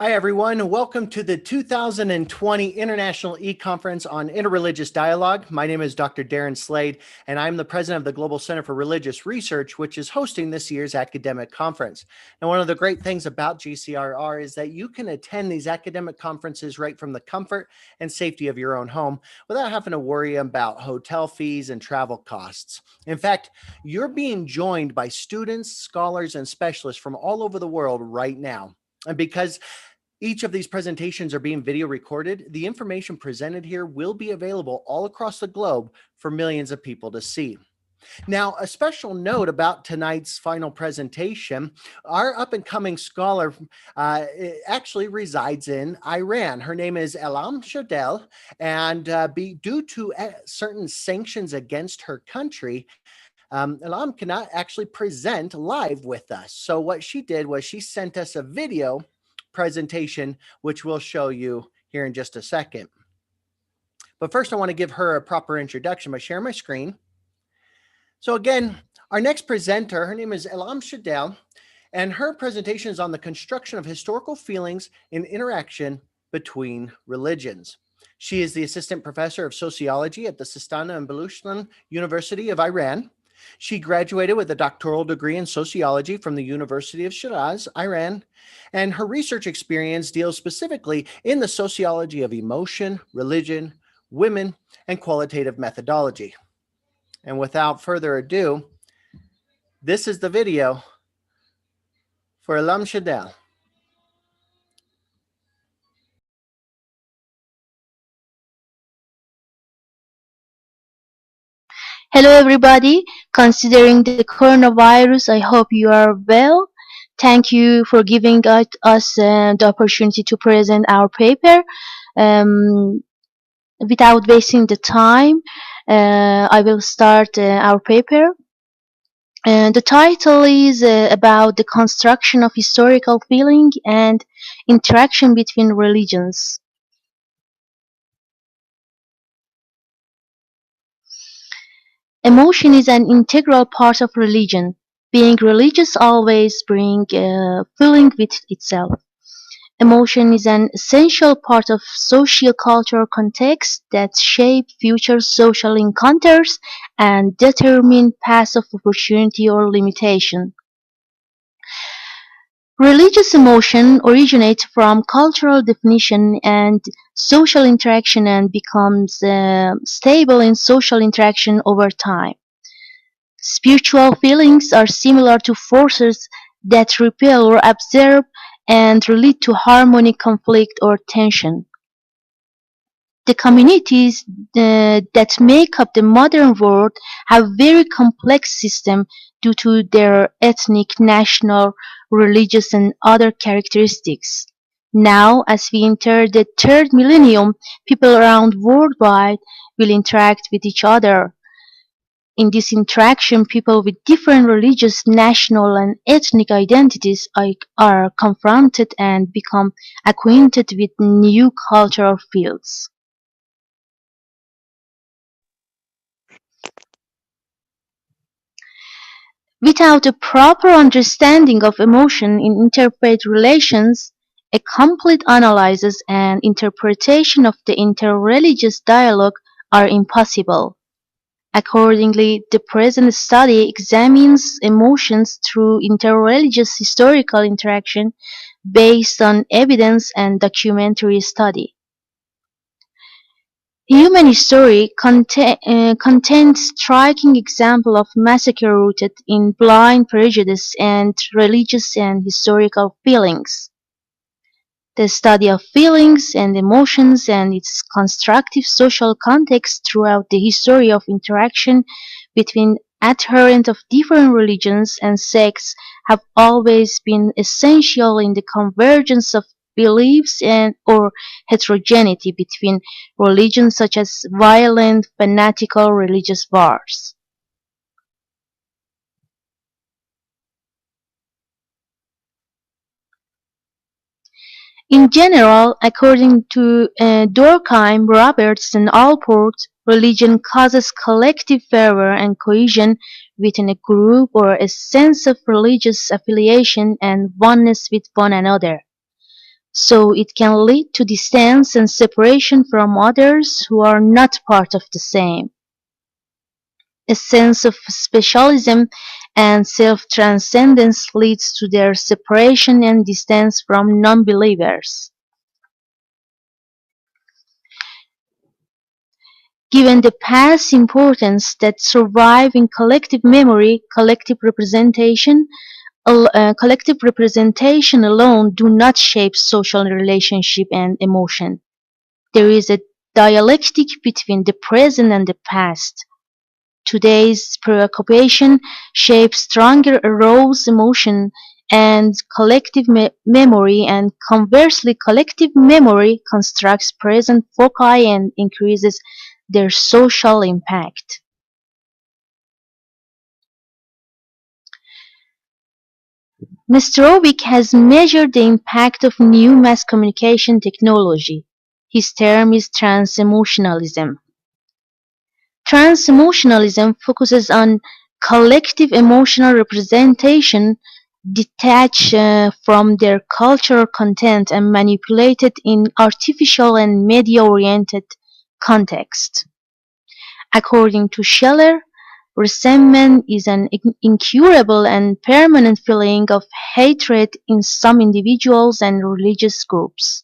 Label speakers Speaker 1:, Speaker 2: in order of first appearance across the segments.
Speaker 1: Hi, everyone. Welcome to the 2020 International E-Conference on Interreligious Dialogue. My name is Dr. Darren Slade, and I'm the president of the Global Center for Religious Research, which is hosting this year's academic conference. Now, one of the great things about GCRR is that you can attend these academic conferences right from the comfort and safety of your own home without having to worry about hotel fees and travel costs. In fact, you're being joined by students, scholars, and specialists from all over the world right now. And because each of these presentations are being video recorded, the information presented here will be available all across the globe for millions of people to see. Now, a special note about tonight's final presentation, our up-and-coming scholar actually resides in Iran. Her name is Elam Shadel, and due to certain sanctions against her country, Elam cannot actually present live with us. So what she did was she sent us a video presentation, which we'll show you here in just a second. But first, I want to give her a proper introduction by sharing my screen. So again, our next presenter, her name is Elam Shadel, and her presentation is on the construction of historical feelings in interaction between religions. She is the assistant professor of sociology at the Sistan and Baluchistan University of Iran. She graduated with a doctoral degree in sociology from the University of Shiraz, Iran, and her research experience deals specifically in the sociology of emotion, religion, women, and qualitative methodology. And without further ado, this is the video for Elam Shadel.
Speaker 2: Hello everybody, considering the coronavirus, I hope you are well. Thank you for giving us the opportunity to present our paper. Um, Without wasting the time, I will start our paper. The title is about the construction of historical feeling and interaction between religions. Emotion is an integral part of religion. Being religious always brings feeling with itself. Emotion is an essential part of socio-cultural context that shape future social encounters and determine paths of opportunity or limitation. Religious emotion originates from cultural definition and social interaction and becomes stable in social interaction over time. Spiritual feelings are similar to forces that repel or absorb and lead to harmony, conflict, or tension. The communities that make up the modern world have very complex systems due to their ethnic, national, religious, and other characteristics. Now, as we enter the third millennium, people around worldwide will interact with each other. In this interaction, people with different religious, national, and ethnic identities are confronted and become acquainted with new cultural fields. Without a proper understanding of emotion in interfaith relations, a complete analysis and interpretation of the interreligious dialogue are impossible. Accordingly, the present study examines emotions through interreligious historical interaction based on evidence and documentary study. Human history contains striking examples of massacre rooted in blind prejudice and religious and historical feelings. The study of feelings and emotions and its constructive social context throughout the history of interaction between adherents of different religions and sects have always been essential in the convergence of beliefs and or heterogeneity between religions such as violent fanatical religious wars. In general, according to Durkheim, Roberts, and Allport, religion causes collective fervor and cohesion within a group or a sense of religious affiliation and oneness with one another. So it can lead to distance and separation from others who are not part of the same. A sense of specialism and self-transcendence leads to their separation and distance from non-believers. Given the past importance that survive in collective memory, collective representation alone do not shape social relationship and emotion. There is a dialectic between the present and the past. Today's preoccupation shapes stronger aroused emotion and collective memory, and conversely, collective memory constructs present foci and increases their social impact. Nestorovic has measured the impact of new mass communication technology. His term is transemotionalism. Transemotionalism focuses on collective emotional representation detached from their cultural content and manipulated in artificial and media-oriented context. According to Scheller, resentment is an incurable and permanent feeling of hatred in some individuals and religious groups.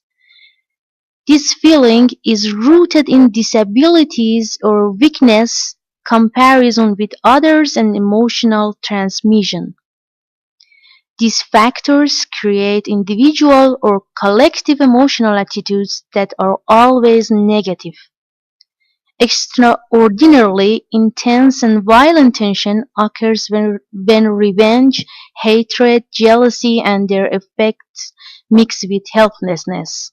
Speaker 2: This feeling is rooted in disabilities or weakness, comparison with others, and emotional transmission. These factors create individual or collective emotional attitudes that are always negative. Extraordinarily intense and violent tension occurs when revenge, hatred, jealousy, and their effects mix with helplessness.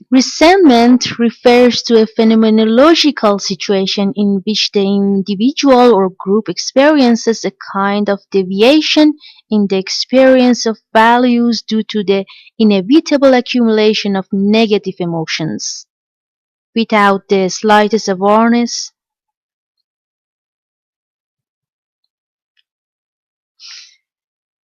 Speaker 2: Resentment refers to a phenomenological situation in which the individual or group experiences a kind of deviation in the experience of values due to the inevitable accumulation of negative emotions. Without the slightest awareness,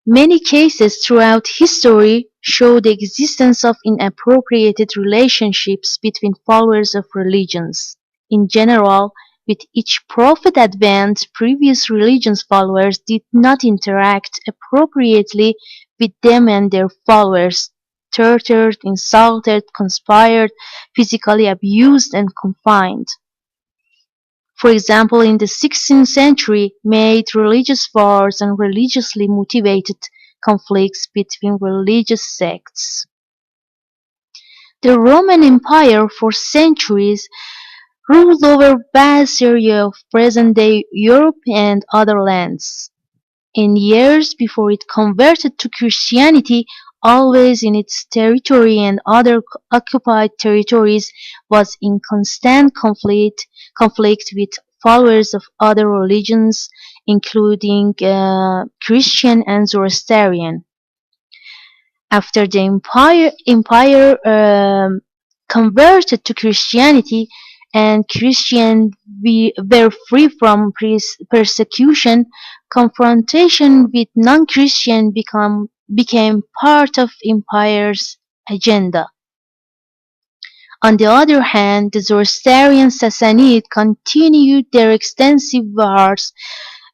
Speaker 2: many cases throughout history show the existence of inappropriate relationships between followers of religions. In general, with each prophet advent, previous religions' followers did not interact appropriately with them and their followers, tortured, insulted, conspired, physically abused, and confined. For example, in the 16th century, made religious wars and religiously motivated conflicts between religious sects. The Roman Empire for centuries ruled over vast area of present-day Europe and other lands. In years before it converted to Christianity, always in its territory and other occupied territories was in constant conflict with followers of other religions, including Christian and Zoroastrian. After the empire converted to Christianity and Christians were free from persecution, confrontation with non-Christian became part of empire's agenda. On the other hand, the Zoroastrian Sassanids continued their extensive wars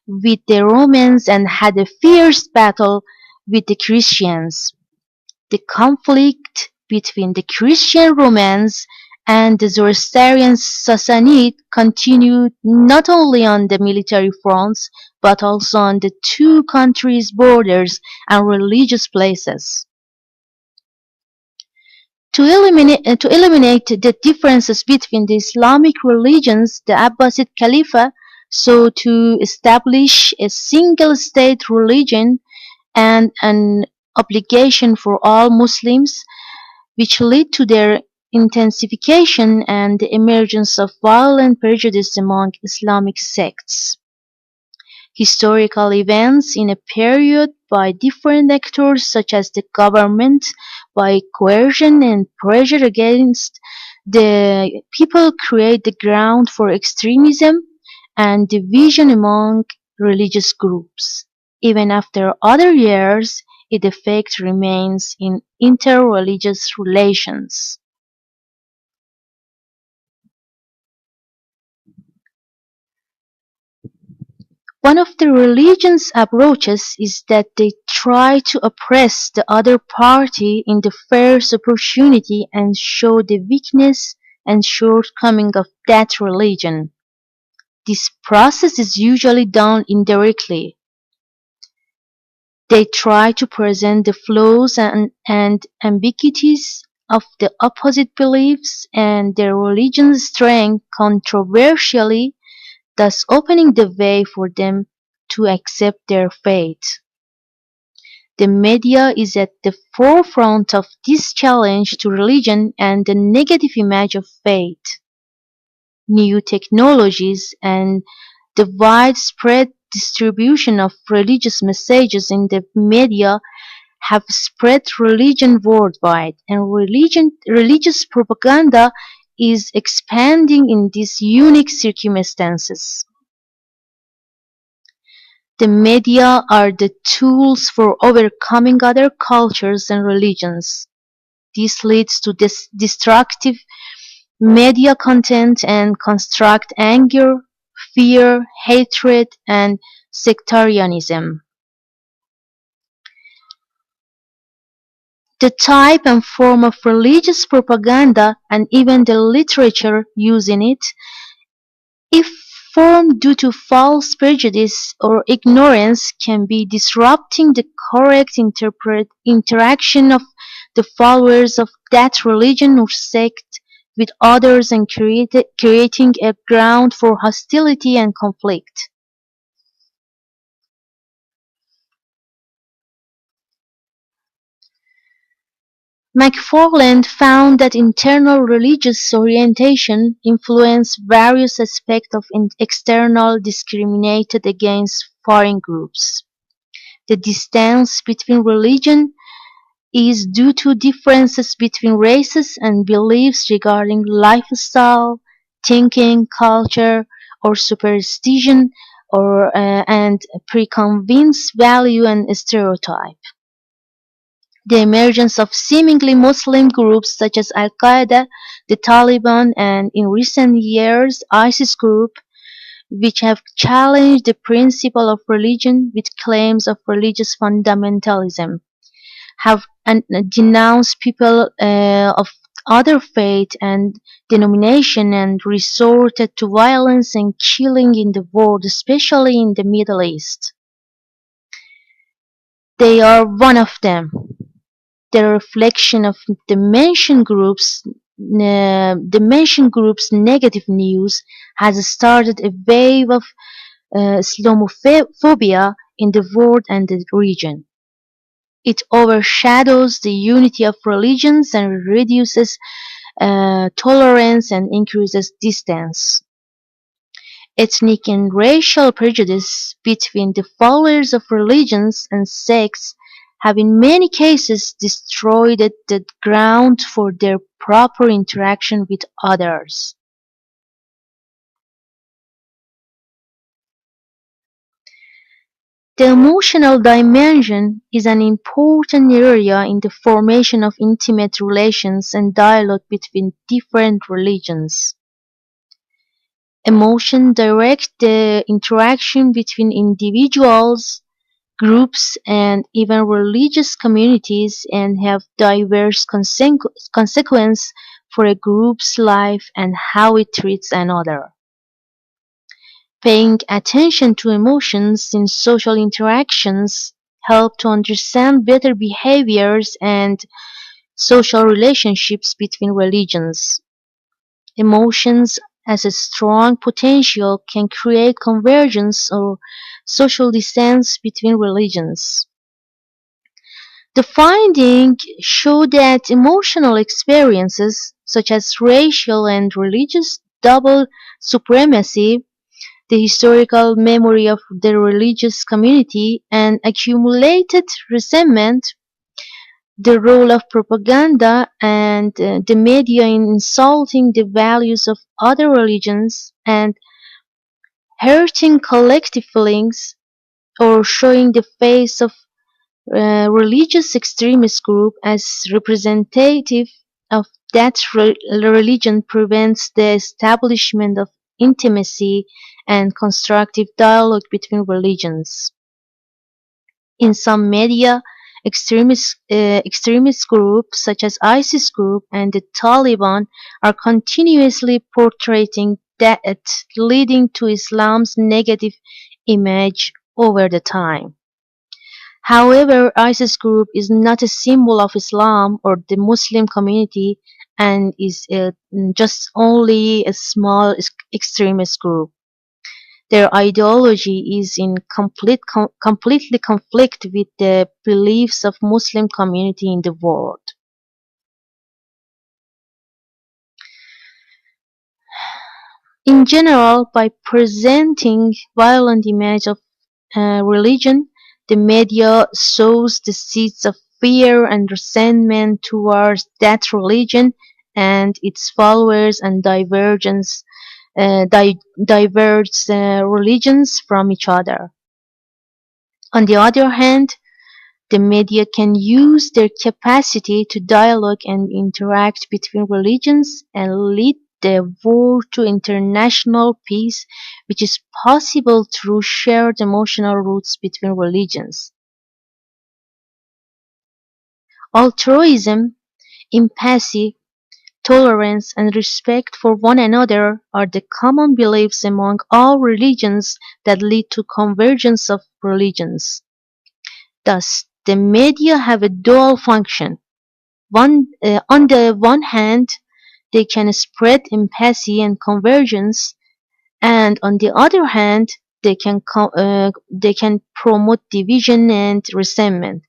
Speaker 2: with the Romans and had a fierce battle with the Christians. The conflict between the Christian Romans and the Zoroastrian Sassanids continued not only on the military fronts but also on the two countries' borders and religious places. To eliminate the differences between the Islamic religions, the Abbasid Caliphate sought to establish a single state religion and an obligation for all Muslims, which led to their intensification and the emergence of violent prejudice among Islamic sects. Historical events in a period by different actors such as the government by coercion and pressure against the people create the ground for extremism and division among religious groups. Even after other years, its effect remains in interreligious relations. One of the religion's approaches is that they try to oppress the other party in the first opportunity and show the weakness and shortcoming of that religion. This process is usually done indirectly. They try to present the flaws and ambiguities of the opposite beliefs and their religion's strength controversially, thus opening the way for them to accept their faith. The media is at the forefront of this challenge to religion and the negative image of faith. New technologies and the widespread distribution of religious messages in the media have spread religion worldwide, and religious propaganda is expanding in these unique circumstances. The media are the tools for overcoming other cultures and religions. This leads to destructive media content and construct anger, fear, hatred, and sectarianism. The type and form of religious propaganda and even the literature used in it, if formed due to false prejudice or ignorance, can be disrupting the correct interaction of the followers of that religion or sect with others and creating a ground for hostility and conflict. McFarland found that internal religious orientation influenced various aspects of external discriminated against foreign groups. The distance between religion is due to differences between races and beliefs regarding lifestyle, thinking, culture, or superstition, and preconceived value and stereotype. The emergence of seemingly Muslim groups such as Al-Qaeda, the Taliban, and in recent years ISIS group, which have challenged the principle of religion with claims of religious fundamentalism, have denounced people of other faith and denomination and resorted to violence and killing in the world, especially in the Middle East. They are one of them. The reflection of the mentioned group's negative news has started a wave of Islamophobia in the world and the region. It overshadows the unity of religions and reduces tolerance and increases distance. Ethnic and racial prejudice between the followers of religions and sects have in many cases destroyed the ground for their proper interaction with others. The emotional dimension is an important area in the formation of intimate relations and dialogue between different religions. Emotion direct the interaction between individuals, groups, and even religious communities and have diverse consequences for a group's life and how it treats another. Paying attention to emotions in social interactions help to understand better behaviors and social relationships between religions. Emotions as a strong potential can create convergence or social distance between religions. The findings show that emotional experiences, such as racial and religious double supremacy, the historical memory of the religious community, and accumulated resentment, the role of propaganda and the media in insulting the values of other religions, and hurting collective feelings, or showing the face of religious extremist group as representative of that religion prevents the establishment of intimacy and constructive dialogue between religions. In some media, extremist groups such as ISIS group and the Taliban are continuously portraying that, leading to Islam's negative image over the time. However, ISIS group is not a symbol of Islam or the Muslim community and is just only a small extremist group. Their ideology is in completely conflict with the beliefs of Muslim community in the world. In general, by presenting violent image of religion, the media sows the seeds of fear and resentment towards that religion and its followers and diverges religions from each other. On the other hand, the media can use their capacity to dialogue and interact between religions and lead the world to international peace, which is possible through shared emotional roots between religions. Altruism, empathy, tolerance, and respect for one another are the common beliefs among all religions that lead to convergence of religions. Thus, the media have a dual function. On the one hand, they can spread empathy and convergence, and on the other hand, they can promote division and resentment.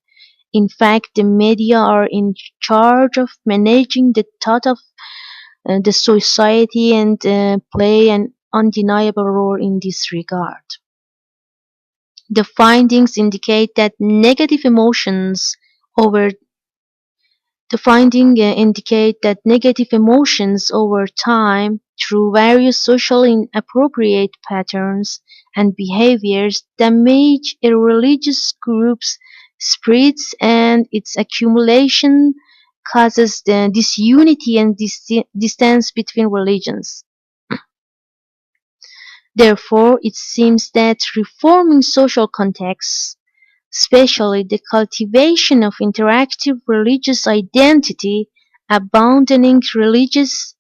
Speaker 2: In fact, the media are in charge of managing the thought of the society and play an undeniable role in this regard. The findings indicate that negative emotions over The findings indicate that negative emotions over time, through various social inappropriate patterns and behaviors, damage a religious group's spirits, and its accumulation causes the disunity and distance between religions. Therefore, it seems that reforming social contexts, especially the cultivation of interactive religious identity, abandoning religious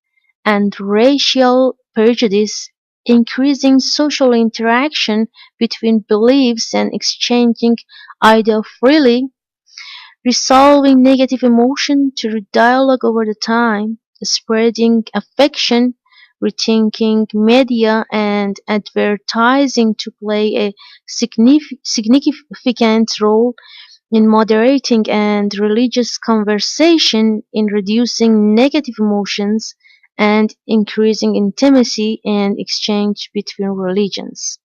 Speaker 2: and racial prejudice, increasing social interaction between beliefs and exchanging ideas freely, resolving negative emotion through dialogue over the time, spreading affection, rethinking media and advertising to play a significant role in moderating and religious conversation, in reducing negative emotions and increasing intimacy and exchange between religions.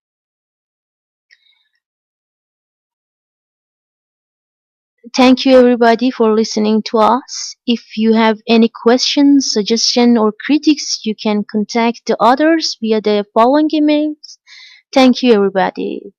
Speaker 2: Thank you everybody for listening to us. If you have any questions, suggestions, or critiques, you can contact the others via the following emails. Thank you everybody.